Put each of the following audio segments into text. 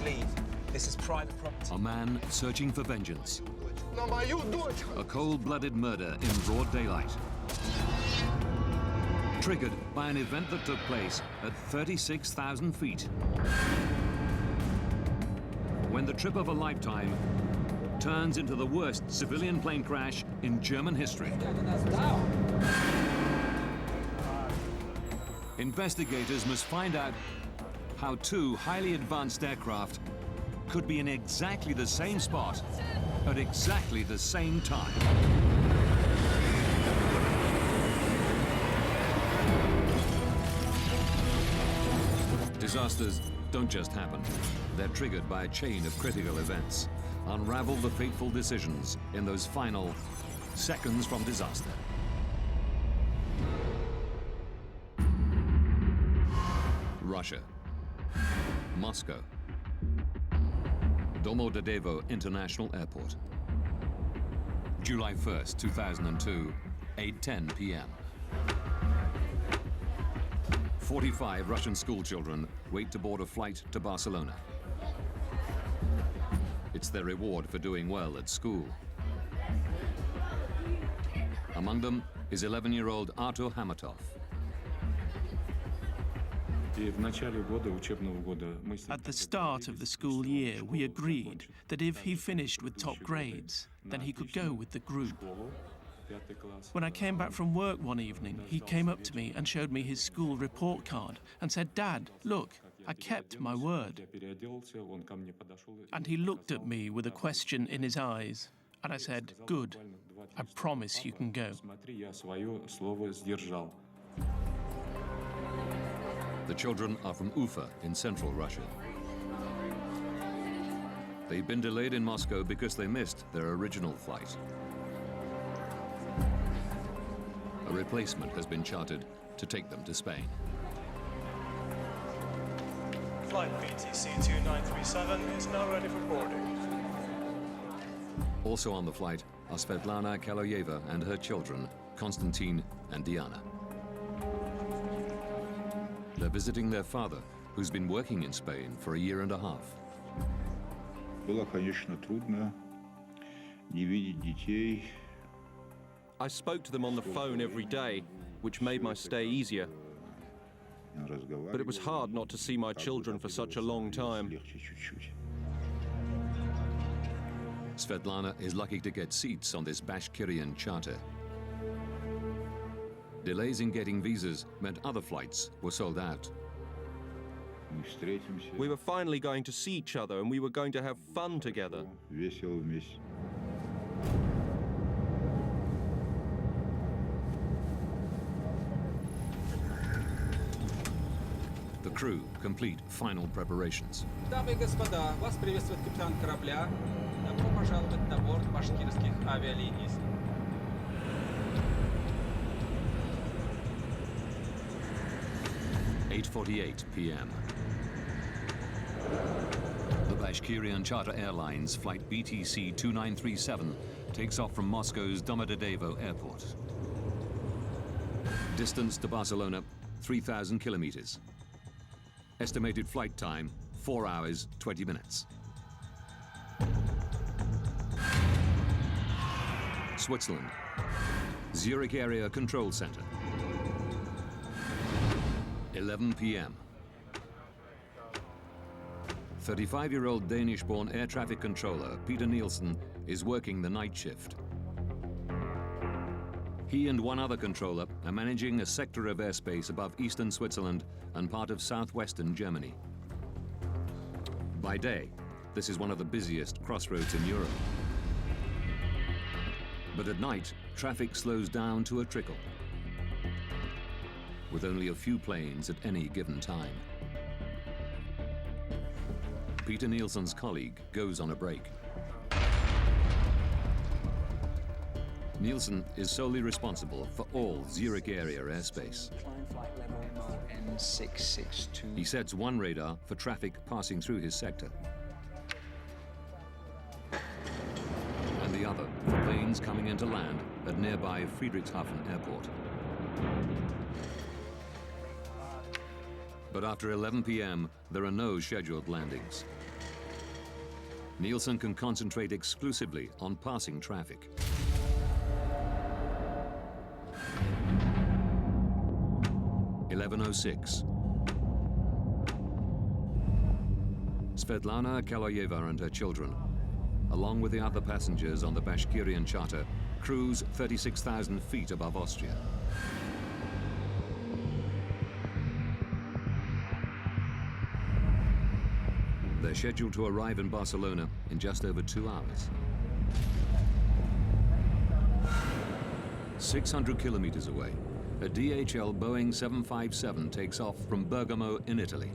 Leave. This is private property. A man searching for vengeance. A cold-blooded murder in broad daylight. Triggered by an event that took place at 36,000 feet. When the trip of a lifetime turns into the worst civilian plane crash in German history. Investigators must find out how two highly advanced aircraft could be in exactly the same spot at exactly the same time. Disasters don't just happen. They're triggered by a chain of critical events. Unravel the fateful decisions in those final seconds from disaster. Russia. Moscow. Domodedovo International Airport. July 1st, 2002, 8:10 p.m. 45 Russian schoolchildren wait to board a flight to Barcelona. It's their reward for doing well at school. Among them is 11-year-old Artur Hamatov. At the start of the school year, we agreed that if he finished with top grades, then he could go with the group. When I came back from work one evening, he came up to me and showed me his school report card and said, "Dad, look, I kept my word." And he looked at me with a question in his eyes, and I said, "Good, I promise you can go." The children are from Ufa in central Russia. They've been delayed in Moscow because they missed their original flight. A replacement has been chartered to take them to Spain. Flight BTC 2937 is now ready for boarding. Also on the flight are Svetlana Kaloyeva and her children, Konstantin and Diana. They're visiting their father, who's been working in Spain for a year and a half. I spoke to them on the phone every day, which made my stay easier. But it was hard not to see my children for such a long time. Svetlana is lucky to get seats on this Bashkirian charter. Delays in getting visas meant other flights were sold out. We were finally going to see each other and we were going to have fun together. The crew complete final preparations. Дамы и господа, вас приветствует капитан корабля. Добро пожаловать на борт башкирских авиалиний. 8:48 p.m. The Bashkirian Charter Airlines flight BTC 2937 takes off from Moscow's Domodedovo Airport. Distance to Barcelona, 3,000 kilometers. Estimated flight time, 4 hours, 20 minutes. Switzerland. Zurich Area Control Center. 11 p.m. 35-year-old Danish-born air traffic controller Peter Nielsen is working the night shift. He and one other controller are managing a sector of airspace above eastern Switzerland and part of southwestern Germany. By day, this is one of the busiest crossroads in Europe. But at night, traffic slows down to a trickle, with only a few planes at any given time. Peter Nielsen's colleague goes on a break. Nielsen is solely responsible for all Zurich area airspace. He sets one radar for traffic passing through his sector, and the other for planes coming into land at nearby Friedrichshafen Airport. But after 11 p.m., there are no scheduled landings. Nielsen can concentrate exclusively on passing traffic. (11:06). Svetlana Kaloyeva and her children, along with the other passengers on the Bashkirian charter, cruise 36,000 feet above Austria. They're scheduled to arrive in Barcelona in just over 2 hours. 600 kilometers away, a DHL Boeing 757 takes off from Bergamo in Italy.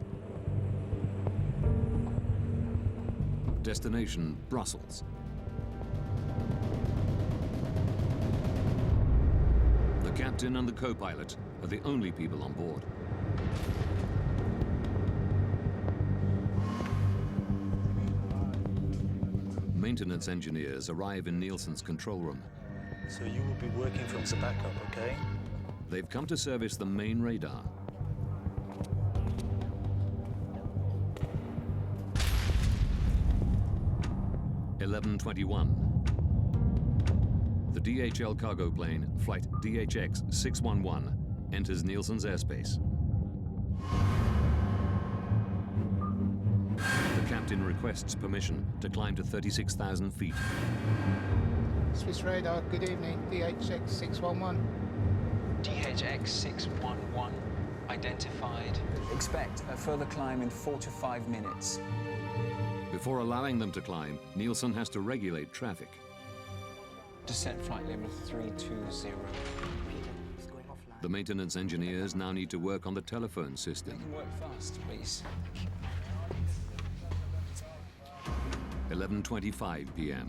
Destination, Brussels. The captain and the co-pilot are the only people on board. Maintenance engineers arrive in Nielsen's control room. So you will be working from the backup, okay? They've come to service the main radar. (11:21). The DHL cargo plane, flight DHX 611, enters Nielsen's airspace. The captain requests permission to climb to 36,000 feet. Swiss radar, good evening, DHX 611. DHX 611 identified. Expect a further climb in 4 to 5 minutes. Before allowing them to climb, Nielsen has to regulate traffic. Descent flight level 320. The maintenance engineers now need to work on the telephone system. Work fast, please. 11:25 p.m.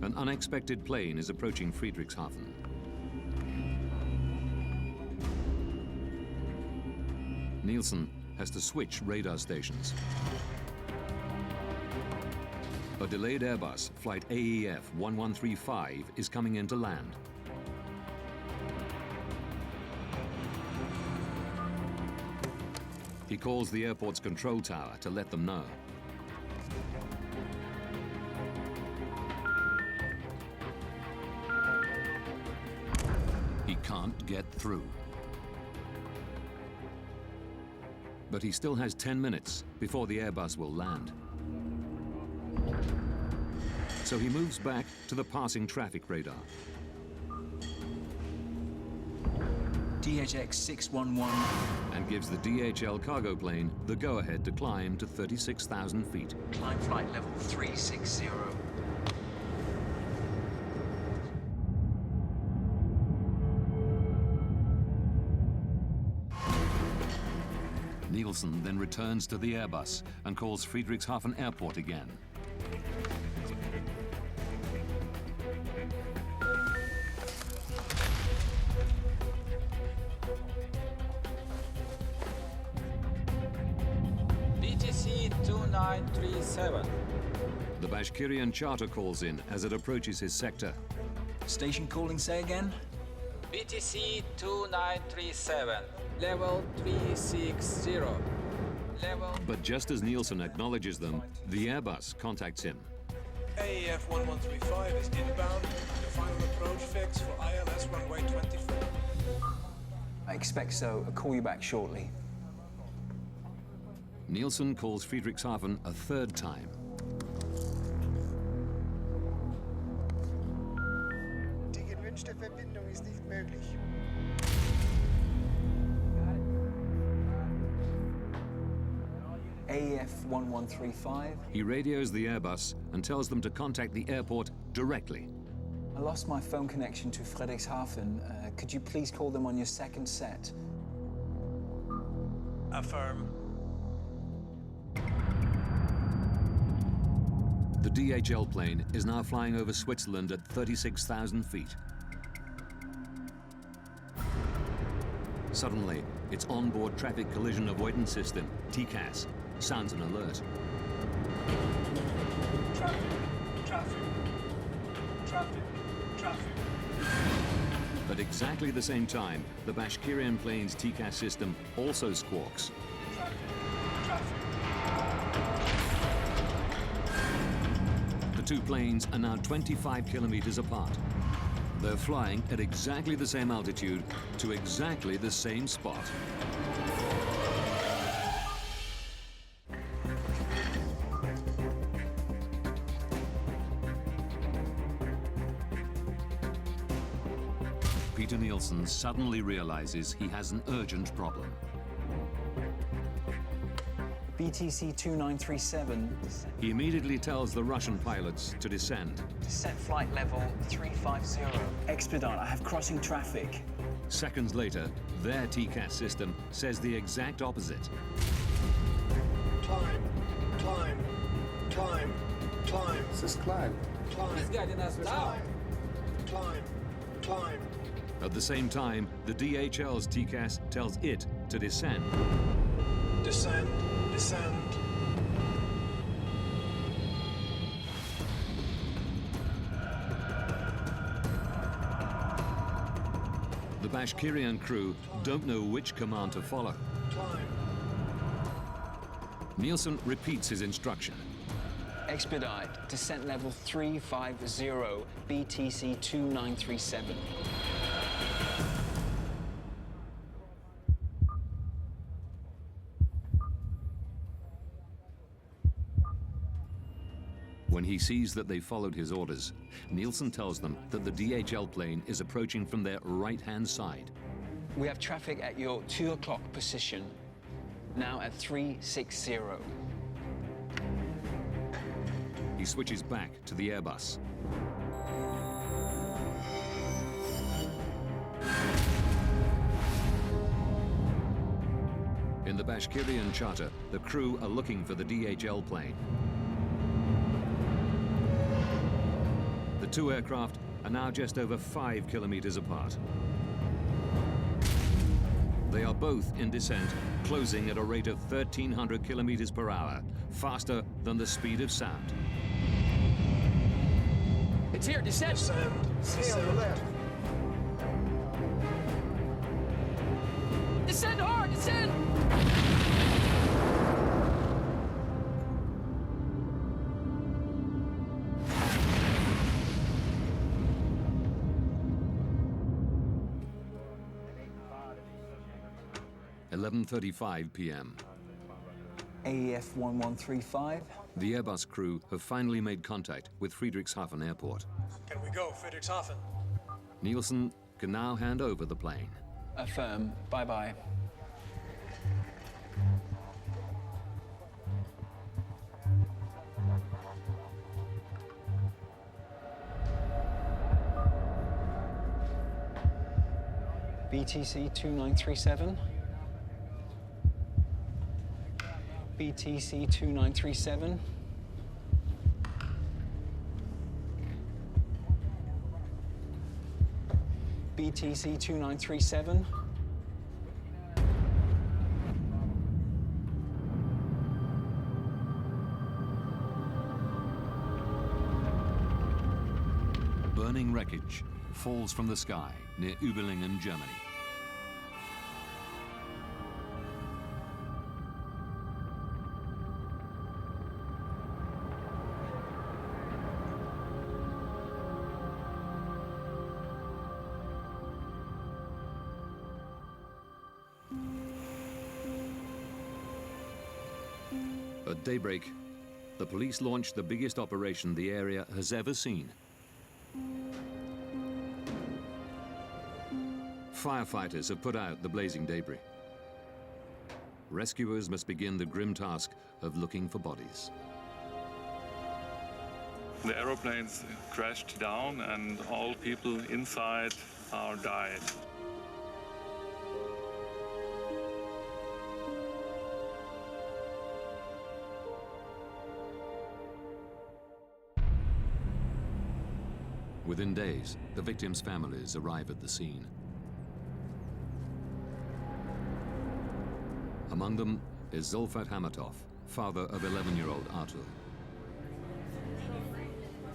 An unexpected plane is approaching Friedrichshafen. Nielsen has to switch radar stations. A delayed Airbus, flight AEF 1135, is coming in to land. He calls the airport's control tower to let them know. He can't get through. But he still has 10 minutes before the Airbus will land. So he moves back to the passing traffic radar. DHX 611. And gives the DHL cargo plane the go-ahead to climb to 36,000 feet. Climb flight level 360. Nielsen then returns to the Airbus and calls Friedrichshafen Airport again. BTC 2937. The Bashkirian charter calls in as it approaches his sector. Station calling, say again? BTC 2937. Level 360. Level... But just as Nielsen acknowledges them, the Airbus contacts him. AEF 1135 is inbound. The final approach fix for ILS runway 24. I expect so. I'll call you back shortly. Nielsen calls Friedrichshafen a third time. Die gewünschte Verbindung ist nicht möglich. AEF 1135. He radios the Airbus and tells them to contact the airport directly. I lost my phone connection to Friedrichshafen. Could you please call them on your second set? Affirm. The DHL plane is now flying over Switzerland at 36,000 feet. Suddenly, its onboard traffic collision avoidance system, TCAS, sounds an alert. Traffic. Traffic. Traffic. Traffic. At exactly the same time, the Bashkirian plane's TCAS system also squawks. Traffic. Traffic. two planes are now 25 kilometers apart. They're flying at exactly the same altitude to exactly the same spot. Peter Nielsen suddenly realizes he has an urgent problem. BTC 2937. He immediately tells the Russian pilots to descend. Descent flight level 350. Expedite, I have crossing traffic. Seconds later, their TCAS system says the exact opposite. Climb, climb, climb, climb. Es ist klein. Climb, Guiding us down. climb, climb. At the same time, the DHL's TCAS tells it to descend. Descend, descend. The Bashkirian crew don't know which command to follow. Climb. Nielsen repeats his instruction. Expedite, descent level 350, BTC 2937. When he sees that they followed his orders, Nielsen tells them that the DHL plane is approaching from their right-hand side. We have traffic at your 2 o'clock position, now at 360. He switches back to the Airbus. In the Bashkirian charter, the crew are looking for the DHL plane. The two aircraft are now just over 5 kilometers apart. They are both in descent, closing at a rate of 1,300 kilometers per hour, faster than the speed of sound. It's here, descent! Descend, Stay on the left. Descend hard, descend! At 11:35 p.m. AEF 1135. The Airbus crew have finally made contact with Friedrichshafen Airport. Can we go, Friedrichshafen? Nielsen can now hand over the plane. Affirm, bye-bye. BTC 2937. BTC 2937. BTC 2937. Burning wreckage falls from the sky near Überlingen, Germany. At daybreak, the police launched the biggest operation the area has ever seen. Firefighters have put out the blazing debris. Rescuers must begin the grim task of looking for bodies. The aeroplanes crashed down and all people inside are died. Within days, the victims' families arrive at the scene. Among them is Zulfat Hamatov, father of 11-year-old Artur.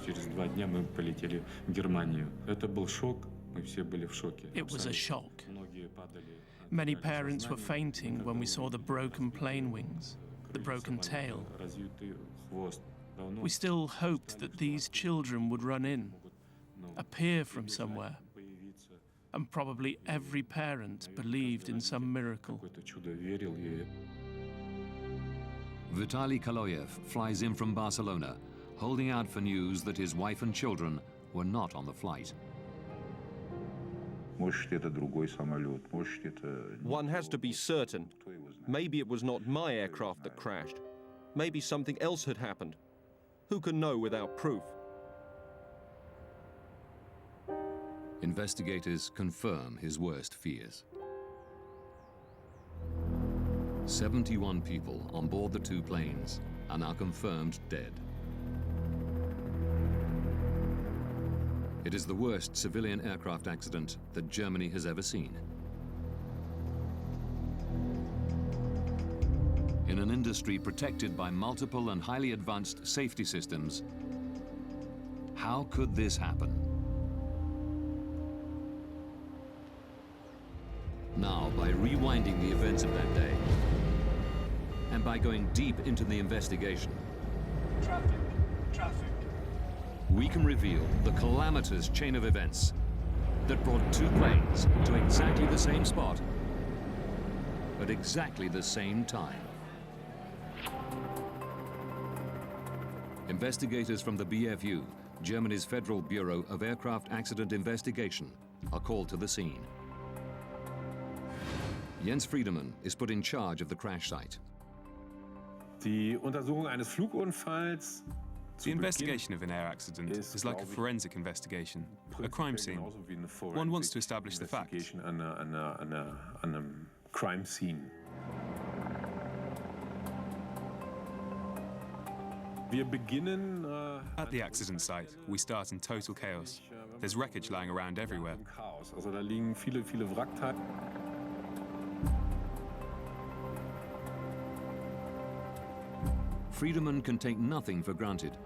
Через 2 дня мы полетели в Германию. Это был шок. Мы все были в шоке. It was a shock. Многие падали. Many parents were fainting when we saw the broken plane wings, the broken tail. Развитый хвост. We still hoped that these children would run in, appear from somewhere, and probably every parent believed in some miracle. Vitaly Kaloyev flies in from Barcelona, holding out for news that his wife and children were not on the flight. One has to be certain. Maybe it was not my aircraft that crashed. Maybe something else had happened. Who can know without proof? Investigators confirm his worst fears. 71 people on board the two planes are now confirmed dead. It is the worst civilian aircraft accident that Germany has ever seen. In an industry protected by multiple and highly advanced safety systems, how could this happen? Now, by rewinding the events of that day, and by going deep into the investigation, Traffic. we can reveal the calamitous chain of events that brought two planes to exactly the same spot at exactly the same time. Investigators from the BFU, Germany's Federal Bureau of Aircraft Accident Investigation, are called to the scene. Jens Friedemann is put in charge of the crash site. Die Untersuchung eines Flugunfalls. The investigation of an air accident is like a forensic investigation, a crime scene. One wants to establish the facts. An crime scene. Wir beginnen At the accident site, we start in total chaos. There's wreckage lying around everywhere. Chaos. Also da liegen viele Wrackteile. Friedemann can take nothing for granted.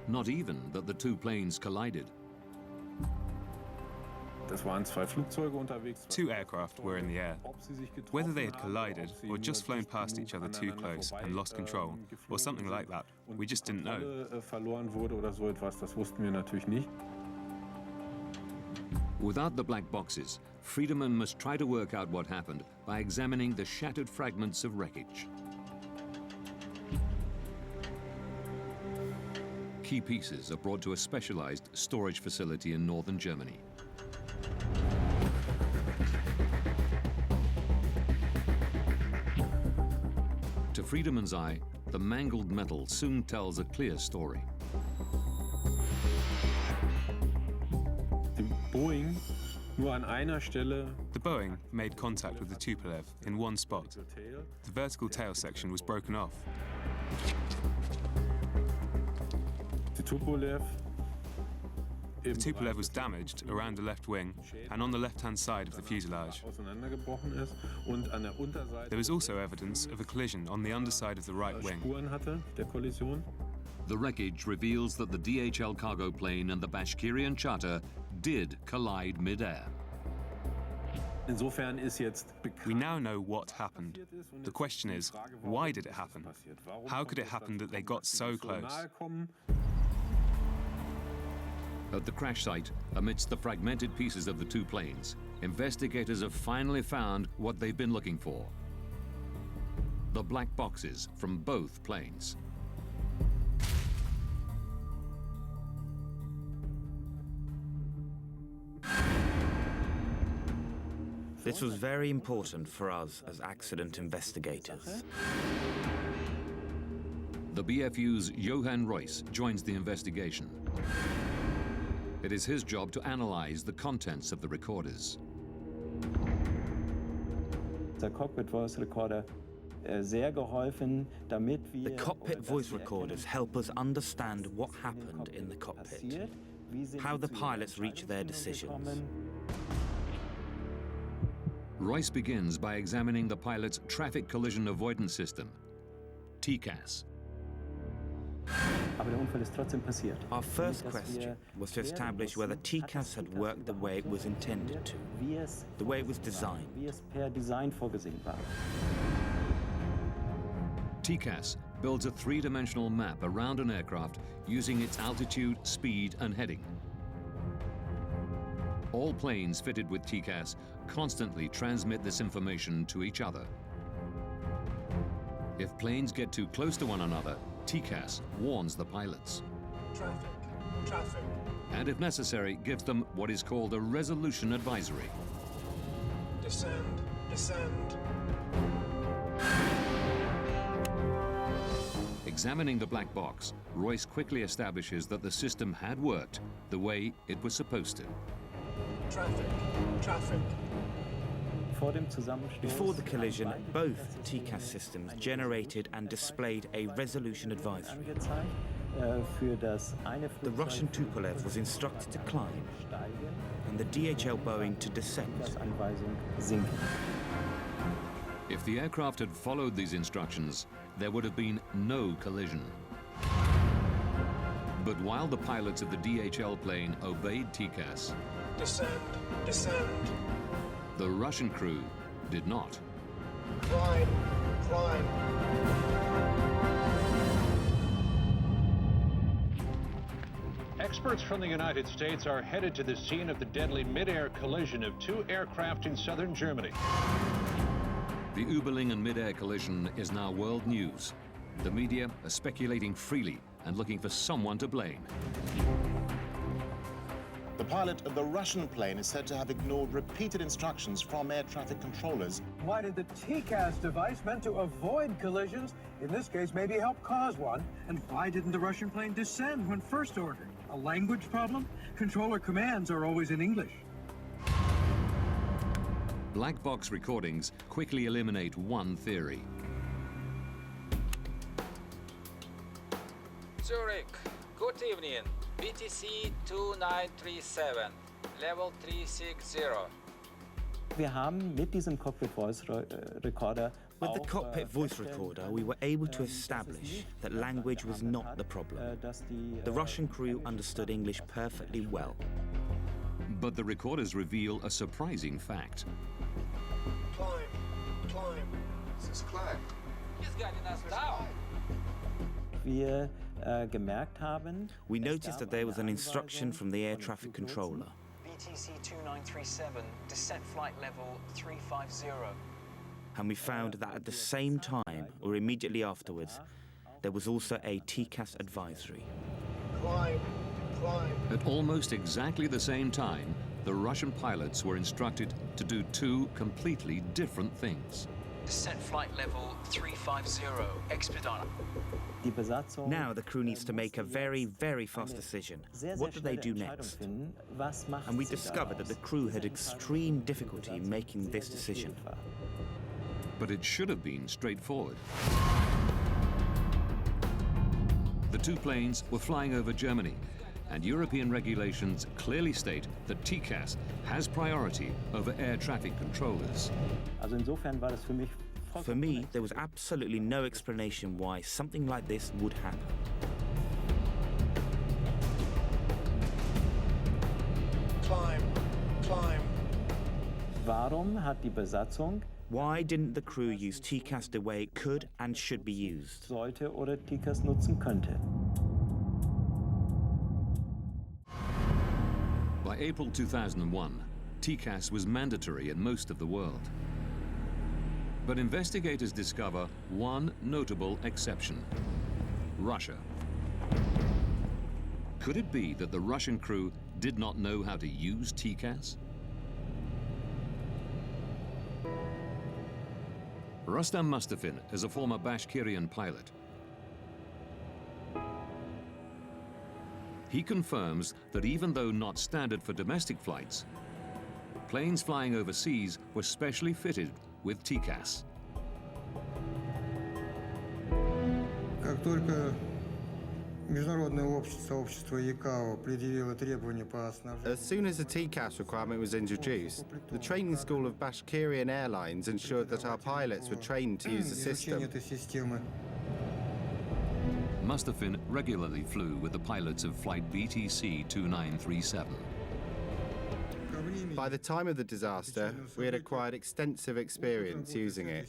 Not even that the two planes collided. Das waren zwei Flugzeuge unterwegs. Two aircraft were in the air. Whether they had collided or just flown past each other too close and lost control, or something like that, we just didn't know. Verloren wurde oder so etwas, das wussten wir natürlich nicht. Without the black boxes, Friedemann must try to work out what happened by examining the shattered fragments of wreckage. Key pieces are brought to a specialized storage facility in northern Germany. To Friedemann's eye, the mangled metal soon tells a clear story. The Boeing nur an einer Stelle. The Boeing made contact with the Tupolev in one spot. The vertical tail section was broken off. The Tupolev was damaged around the left wing and on the left-hand side of the fuselage. There was also evidence of a collision on the underside of the right wing. The wreckage reveals that the DHL cargo plane and the Bashkirian charter did collide mid-air. We now know what happened. The question is, why did it happen? How could it happen that they got so close? At the crash site, amidst the fragmented pieces of the two planes, investigators have finally found what they've been looking for: the black boxes from both planes. This was very important for us as accident investigators. The BFU's Johann Royce joins the investigation. It is his job to analyze the contents of the recorders. The cockpit voice recorders help us understand what happened in the cockpit, how the pilots reach their decisions. Royce begins by examining the pilot's traffic collision avoidance system, TCAS. Our first question was to establish whether TCAS had worked the way it was intended to, the way it was designed. TCAS builds a three-dimensional map around an aircraft using its altitude, speed, and heading. All planes fitted with TCAS constantly transmit this information to each other. If planes get too close to one another, TCAS warns the pilots. Traffic, traffic. And if necessary, gives them what is called a resolution advisory. Descend, descend. Examining the black box, Royce quickly establishes that the system had worked the way it was supposed to. Traffic, traffic. Before the collision, both TCAS systems generated and displayed a resolution advisory. The Russian Tupolev was instructed to climb, and the DHL Boeing to descend. If the aircraft had followed these instructions, there would have been no collision. But while the pilots of the DHL plane obeyed TCAS, Descend, descend. the Russian crew did not. Climb, climb. Experts from the United States are headed to the scene of the deadly mid-air collision of two aircraft in southern Germany. The Überlingen mid-air collision is now world news. The media are speculating freely and looking for someone to blame. The pilot of the Russian plane is said to have ignored repeated instructions from air traffic controllers. Why did the TCAS device meant to avoid collisions, in this case maybe help cause one? And why didn't the Russian plane descend when first ordered? A language problem? Controller commands are always in English. Black box recordings quickly eliminate one theory. Zurich, good evening. BTC 2937, level 360. With the cockpit voice recorder, we were able to establish that language was not the problem. The Russian crew understood English perfectly well. But the recorders reveal a surprising fact. Climb, climb. This is climb. He's getting us down. We noticed that there was an instruction from the air traffic controller. BTC 2937, descent flight level 350. And we found that at the same time, or immediately afterwards, there was also a TCAS advisory. Climb, climb. At almost exactly the same time, the Russian pilots were instructed to do two completely different things. Descent flight level 350, expedite. Now the crew needs to make a very, very fast decision. What do they do next? And we discovered that the crew had extreme difficulty making this decision. But it should have been straightforward. The two planes were flying over Germany, and European regulations clearly state that TCAS has priority over air traffic controllers. For me, there was absolutely no explanation why something like this would happen. Climb, climb. Why didn't the crew use TCAS the way it could and should be used? By April 2001, TCAS was mandatory in most of the world. But investigators discover one notable exception: Russia. Could it be that the Russian crew did not know how to use TCAS? Rustam Mustafin is a former Bashkirian pilot. He confirms that even though not standard for domestic flights, planes flying overseas were specially fitted with TCAS. As soon as the TCAS requirement was introduced, the training school of Bashkirian Airlines ensured that our pilots were trained to use the system. Mustafin regularly flew with the pilots of flight BTC 2937. By the time of the disaster, we had acquired extensive experience using it.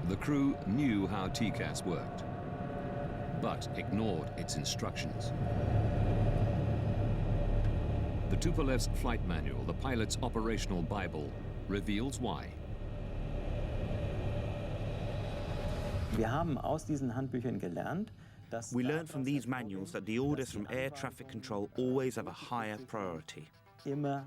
The crew knew how TCAS worked, but ignored its instructions. The Tupolev's flight manual, the pilot's operational Bible, reveals why. We learned from these manuals that the orders from air traffic control always have a higher priority. The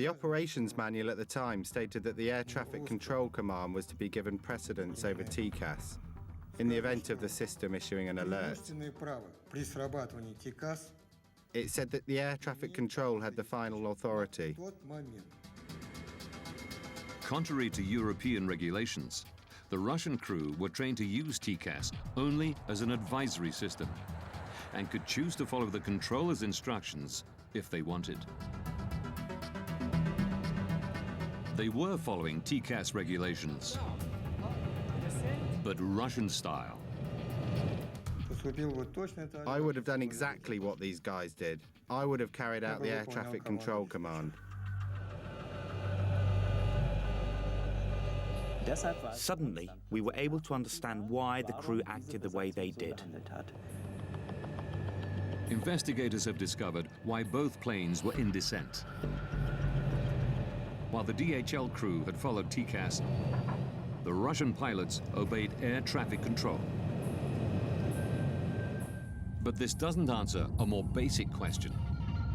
operations manual at the time stated that the Air Traffic Control Command was to be given precedence over TCAS in the event of the system issuing an alert. It said that the air traffic control had the final authority. Contrary to European regulations, the Russian crew were trained to use TCAS only as an advisory system and could choose to follow the controller's instructions if they wanted. They were following TCAS regulations, but Russian style. I would have done exactly what these guys did. I would have carried out the air traffic control command. Suddenly, we were able to understand why the crew acted the way they did. Investigators have discovered why both planes were in descent. While the DHL crew had followed TCAS, the Russian pilots obeyed air traffic control. But this doesn't answer a more basic question.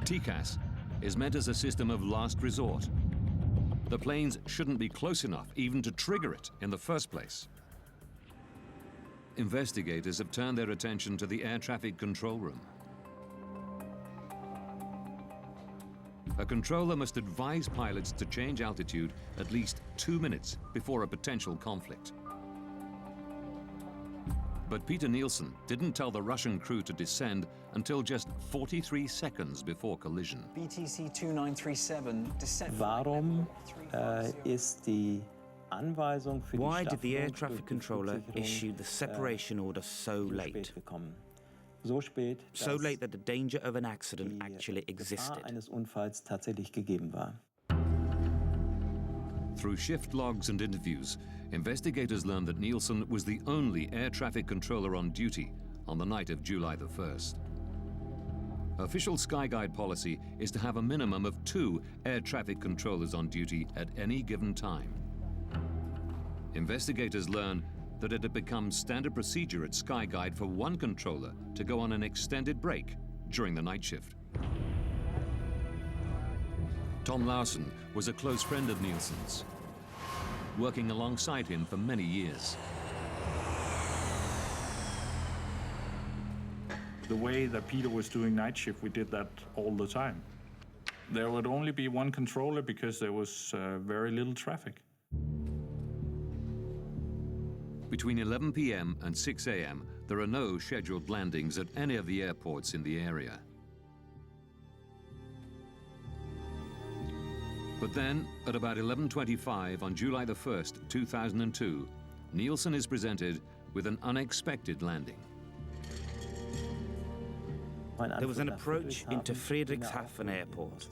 TCAS is meant as a system of last resort. The planes shouldn't be close enough even to trigger it in the first place. Investigators have turned their attention to the air traffic control room. A controller must advise pilots to change altitude at least 2 minutes before a potential conflict. But Peter Nielsen didn't tell the Russian crew to descend until just 43 seconds before collision. BTC 2937, descent. Why did the air traffic controller issue the separation order so late? So late that the danger of an accident actually existed. Through shift logs and interviews, investigators learned that Nielsen was the only air traffic controller on duty on the night of July the 1st. Official Skyguide policy is to have a minimum of 2 air traffic controllers on duty at any given time. Investigators learn that it had become standard procedure at Skyguide for one controller to go on an extended break during the night shift. Tom Larsen was a close friend of Nielsen's, working alongside him for many years. The way that Peter was doing night shift, we did that all the time. There would only be one controller because there was very little traffic. Between 11 p.m. and 6 a.m., there are no scheduled landings at any of the airports in the area. But then, at about 11:25 on July the 1st, 2002, Nielsen is presented with an unexpected landing. There was an approach into Friedrichshafen Airport,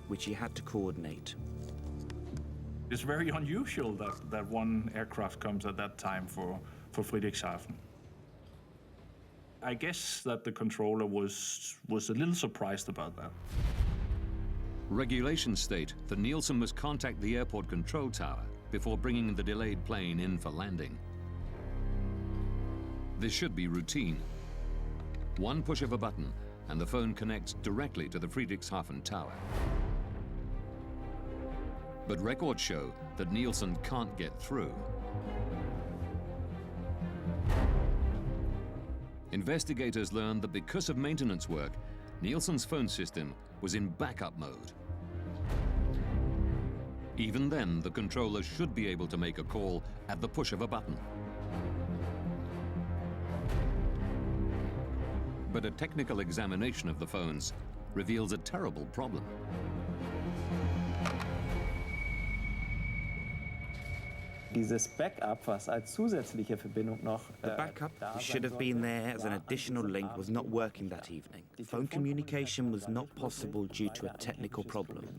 which he had to coordinate. It's very unusual that one aircraft comes at that time for Friedrichshafen. I guess that the controller was a little surprised about that. Regulations state that Nielsen must contact the airport control tower before bringing the delayed plane in for landing. This should be routine. One push of a button and the phone connects directly to the Friedrichshafen tower. But records show that Nielsen can't get through. Investigators learned that because of maintenance work, Nielsen's phone system was in backup mode. Even then, the controller should be able to make a call at the push of a button. But a technical examination of the phones reveals a terrible problem. The backup should have been there as an additional link was not working that evening. Phone communication was not possible due to a technical problem.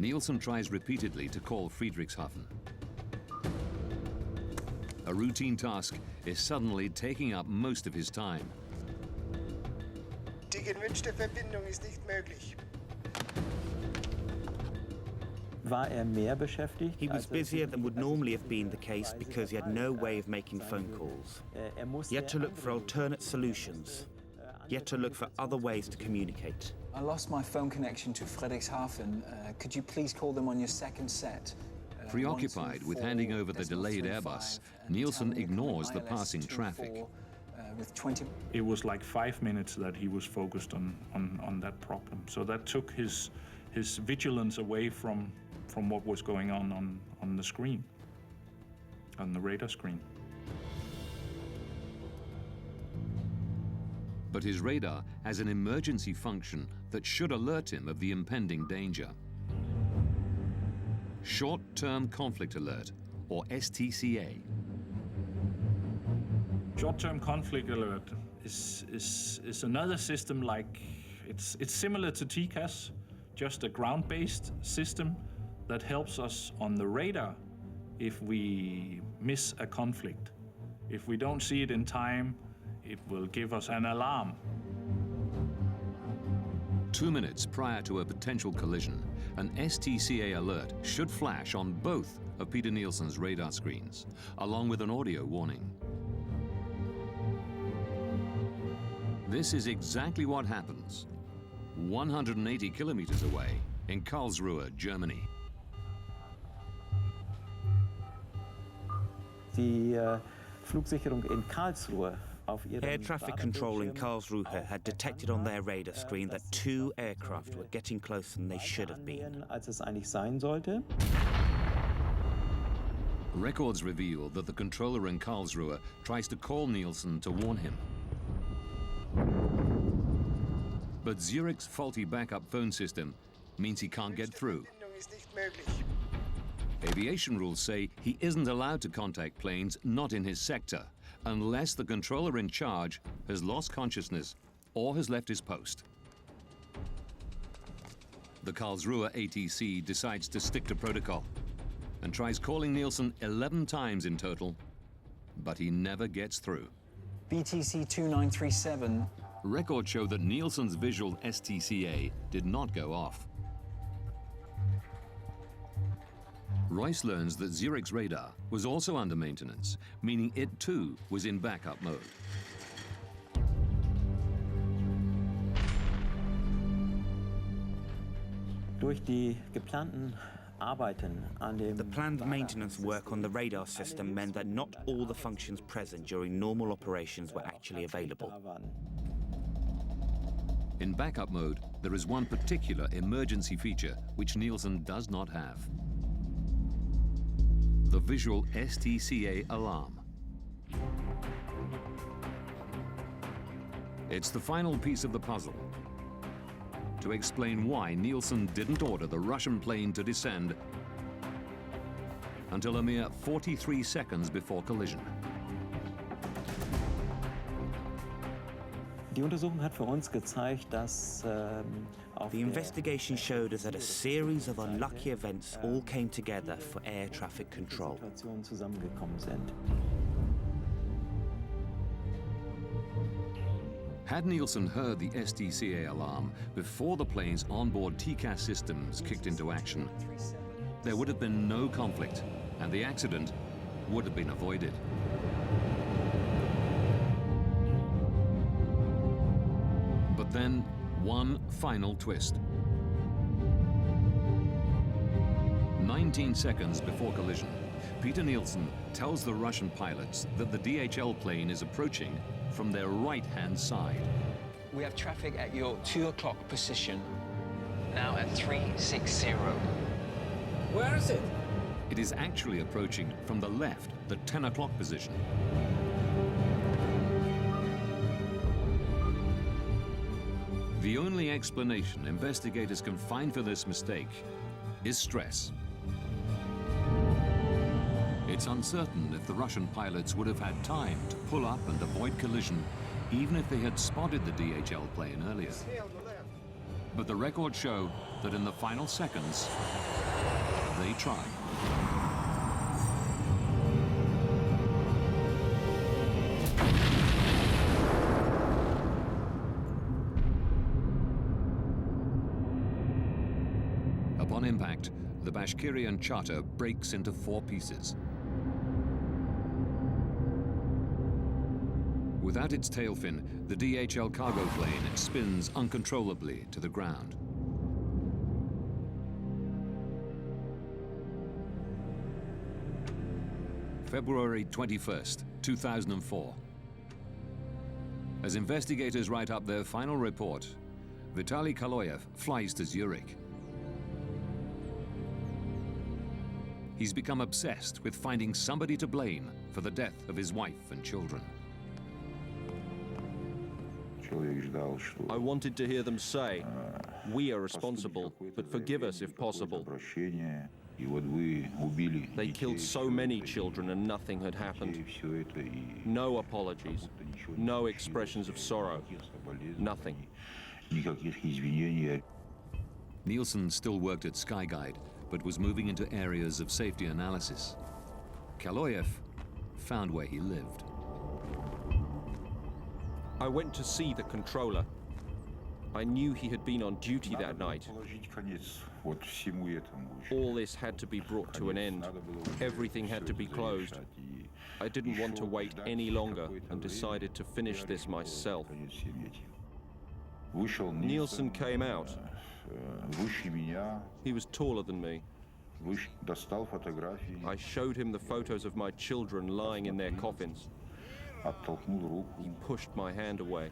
Nielsen tries repeatedly to call Friedrichshafen. A routine task is suddenly taking up most of his time. Die gewünschte Verbindung ist nicht möglich. He was busier than would normally have been the case because he had no way of making phone calls. He had to look for alternate solutions. He had to look for other ways to communicate. I lost my phone connection to Friedrichshafen. Could you please call them on your second set? Preoccupied with handing over the delayed Airbus, Nielsen ignores the passing traffic. It was like 5 minutes that he was focused on that problem. So that took his vigilance away from what was going on the screen, on the radar screen. But his radar has an emergency function that should alert him of the impending danger. Short-term conflict alert, or STCA. Short-term conflict alert is another system like, it's similar to TCAS, just a ground-based system that helps us on the radar if we miss a conflict. If we don't see it in time, it will give us an alarm. 2 minutes prior to a potential collision, an STCA alert should flash on both of Peter Nielsen's radar screens, along with an audio warning. This is exactly what happens 180 kilometers away in Karlsruhe, Germany. Flugsicherung in Karlsruhe. Air traffic control in Karlsruhe had detected on their radar screen that 2 aircraft were getting closer than they should have been. Records reveal that the controller in Karlsruhe tries to call Nielsen to warn him. But Zurich's faulty backup phone system means he can't get through. Aviation rules say he isn't allowed to contact planes not in his sector unless the controller in charge has lost consciousness or has left his post. The Karlsruhe ATC decides to stick to protocol and tries calling Nielsen 11 times in total, but he never gets through. BTC 2937. Records show that Nielsen's visual STCA did not go off. Royce learns that Zurich's radar was also under maintenance, meaning it too was in backup mode. The planned maintenance work on the radar system meant that not all the functions present during normal operations were actually available. In backup mode, there is one particular emergency feature which Nielsen does not have. The visual STCA alarm. It's the final piece of the puzzle to explain why Nielsen didn't order the Russian plane to descend until a mere 43 seconds before collision. The investigation showed us that a series of unlucky events all came together for air traffic control. Had Nielsen heard the STCA alarm before the plane's onboard TCAS systems kicked into action, there would have been no conflict, and the accident would have been avoided. But then, one final twist. 19 seconds before collision, Peter Nielsen tells the Russian pilots that the DHL plane is approaching from their right-hand side. We have traffic at your 2 o'clock position, now at 360. Where is it? It is actually approaching from the left, the 10 o'clock position. The only explanation investigators can find for this mistake is stress. It's uncertain if the Russian pilots would have had time to pull up and avoid collision, even if they had spotted the DHL plane earlier. But the records show that in the final seconds, they tried. Upon impact, the Bashkirian charter breaks into 4 pieces. Without its tail fin, the DHL cargo plane spins uncontrollably to the ground. February 21st, 2004. As investigators write up their final report, Vitaly Kaloyev flies to Zurich. He's become obsessed with finding somebody to blame for the death of his wife and children. I wanted to hear them say, "We are responsible, but forgive us if possible." They killed so many children and nothing had happened. No apologies, no expressions of sorrow, nothing. Nielsen still worked at Skyguide, but was moving into areas of safety analysis. Kaloyev found where he lived. I went to see the controller. I knew he had been on duty that night. All this had to be brought to an end. Everything had to be closed. I didn't want to wait any longer and decided to finish this myself. Nielsen came out. He was taller than me. I showed him the photos of my children lying in their coffins. He pushed my hand away.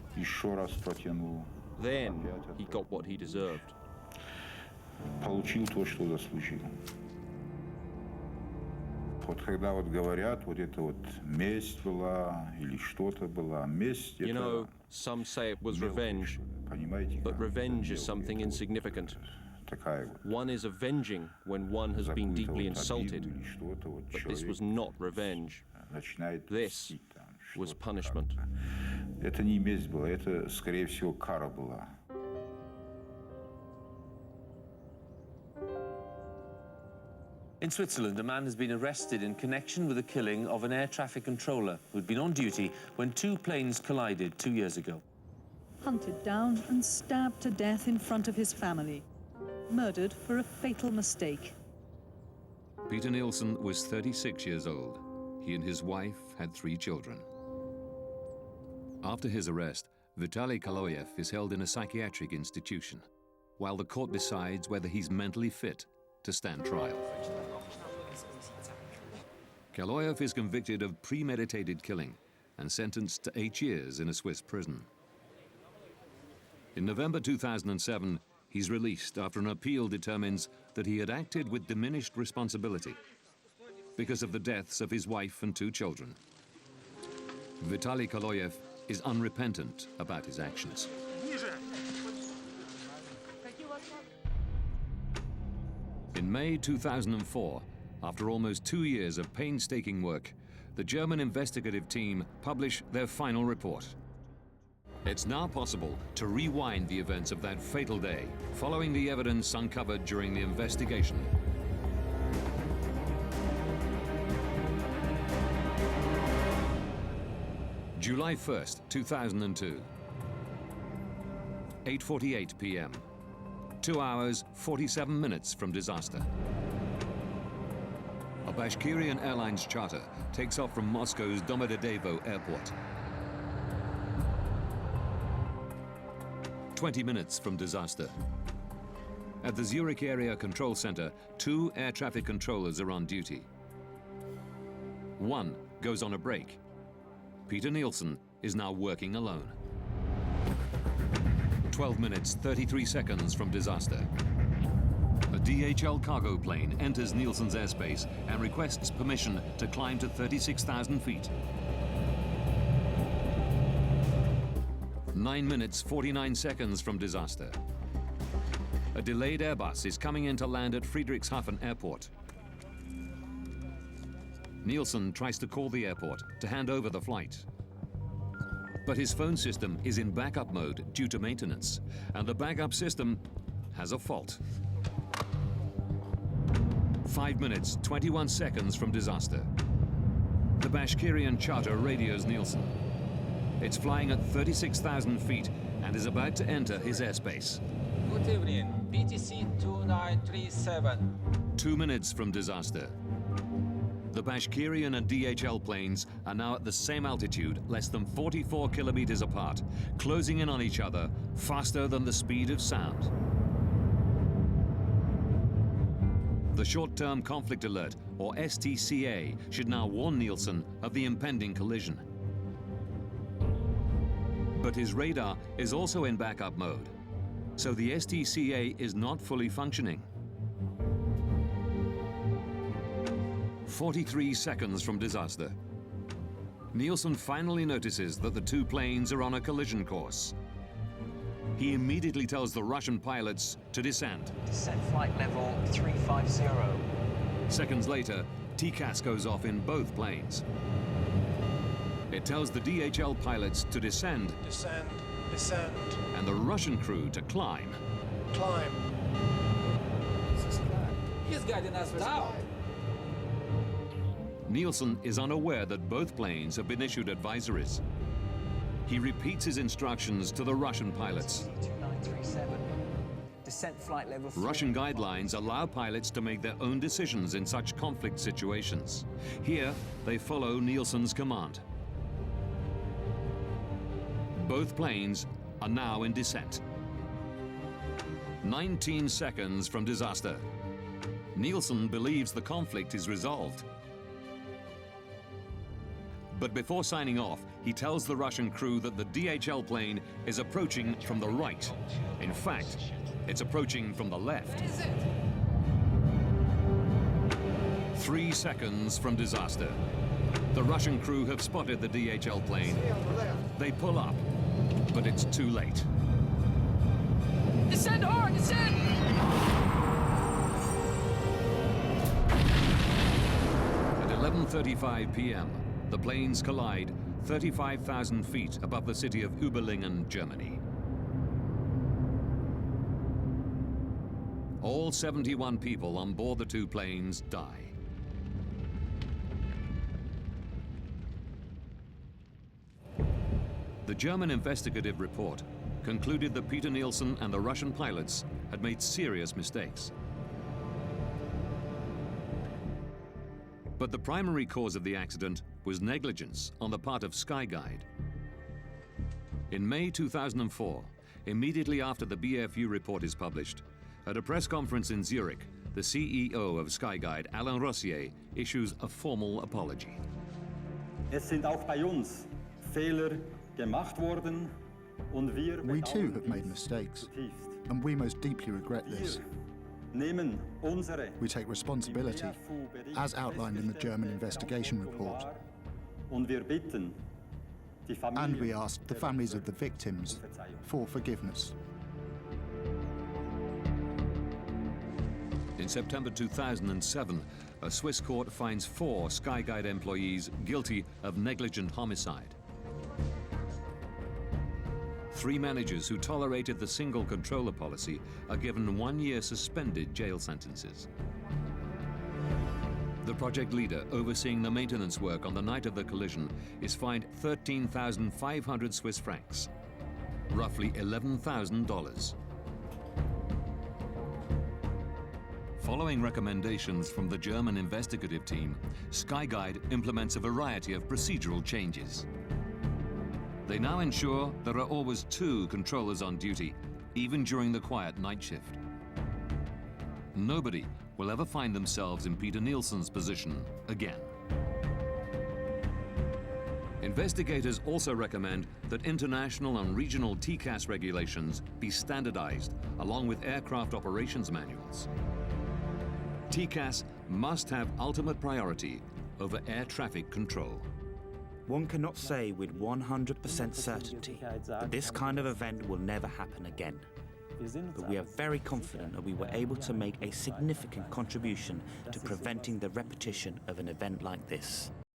Then he got what he deserved. You know, some say it was revenge, but revenge is something insignificant. One is avenging when one has been deeply insulted, but this was not revenge. This was punishment. Это не месть была, это, скорее всего, кара была. In Switzerland, a man has been arrested in connection with the killing of an air traffic controller who'd been on duty when 2 planes collided 2 years ago. Hunted down and stabbed to death in front of his family. Murdered for a fatal mistake. Peter Nielsen was 36 years old. He and his wife had 3 children. After his arrest, Vitaly Kaloyev is held in a psychiatric institution, while the court decides whether he's mentally fit to stand trial. Kaloyev is convicted of premeditated killing and sentenced to 8 years in a Swiss prison. In November 2007, he's released after an appeal determines that he had acted with diminished responsibility because of the deaths of his wife and 2 children. Vitaly Kaloyev is unrepentant about his actions. In May 2004, after almost 2 years of painstaking work, the German investigative team publish their final report. It's now possible to rewind the events of that fatal day, following the evidence uncovered during the investigation. July 1st, 2002. 8:48 p.m. 2 hours, 47 minutes from disaster. A Bashkirian Airlines charter takes off from Moscow's Domodedovo airport. 20 minutes from disaster. At the Zurich Area Control Center, 2 air traffic controllers are on duty. One goes on a break. Peter Nielsen is now working alone. 12 minutes, 33 seconds from disaster. A DHL cargo plane enters Nielsen's airspace and requests permission to climb to 36,000 feet. 9 minutes, 49 seconds from disaster. A delayed Airbus is coming in to land at Friedrichshafen Airport. Nielsen tries to call the airport to hand over the flight. But his phone system is in backup mode due to maintenance, and the backup system has a fault. 5 minutes, 21 seconds from disaster. The Bashkirian charter radios Nielsen. It's flying at 36,000 feet and is about to enter his airspace. Good evening, BTC 2937. 2 minutes from disaster. The Bashkirian and DHL planes are now at the same altitude, less than 44 kilometers apart, closing in on each other faster than the speed of sound. The Short-Term Conflict Alert, or STCA, should now warn Nielsen of the impending collision. But his radar is also in backup mode, so the STCA is not fully functioning. 43 seconds from disaster. Nielsen finally notices that the two planes are on a collision course. He immediately tells the Russian pilots to descend. Descent flight level 350. Seconds later, TCAS goes off in both planes. It tells the DHL pilots to descend. Descend, descend. And the Russian crew to climb. Climb. He's guiding us down. Nielsen is unaware that both planes have been issued advisories. He repeats his instructions to the Russian pilots. 2937. Descent flight level 3. Russian guidelines allow pilots to make their own decisions in such conflict situations. Here, they follow Nielsen's command. Both planes are now in descent. 19 seconds from disaster. Nielsen believes the conflict is resolved. But before signing off, he tells the Russian crew that the DHL plane is approaching from the right. In fact, it's approaching from the left. 3 seconds from disaster. The Russian crew have spotted the DHL plane. They pull up, but it's too late. Descend hard, descend! At 11:35 p.m., the planes collide 35,000 feet above the city of Überlingen, Germany. All 71 people on board the two planes die. The German investigative report concluded that Peter Nielsen and the Russian pilots had made serious mistakes. But the primary cause of the accident was negligence on the part of SkyGuide. In May 2004, immediately after the BFU report is published, at a press conference in Zurich, the CEO of SkyGuide, Alain Rossier, issues a formal apology. Es sind auch bei uns Fehler gemacht worden und wir We too have made mistakes, and we most deeply regret this. We take responsibility, as outlined in the German investigation report. And we asked the families of the victims for forgiveness. In September 2007, a Swiss court finds 4 SkyGuide employees guilty of negligent homicide. 3 managers who tolerated the single controller policy are given 1-year suspended jail sentences. The project leader overseeing the maintenance work on the night of the collision is fined 13,500 Swiss francs, roughly $11,000. Following recommendations from the German investigative team, SkyGuide implements a variety of procedural changes. They now ensure there are always 2 controllers on duty, even during the quiet night shift. Nobody will ever find themselves in Peter Nielsen's position again. Investigators also recommend that international and regional TCAS regulations be standardized, along with aircraft operations manuals. TCAS must have ultimate priority over air traffic control. One cannot say with 100% certainty that this kind of event will never happen again. But we are very confident that we were able to make a significant contribution to preventing the repetition of an event like this.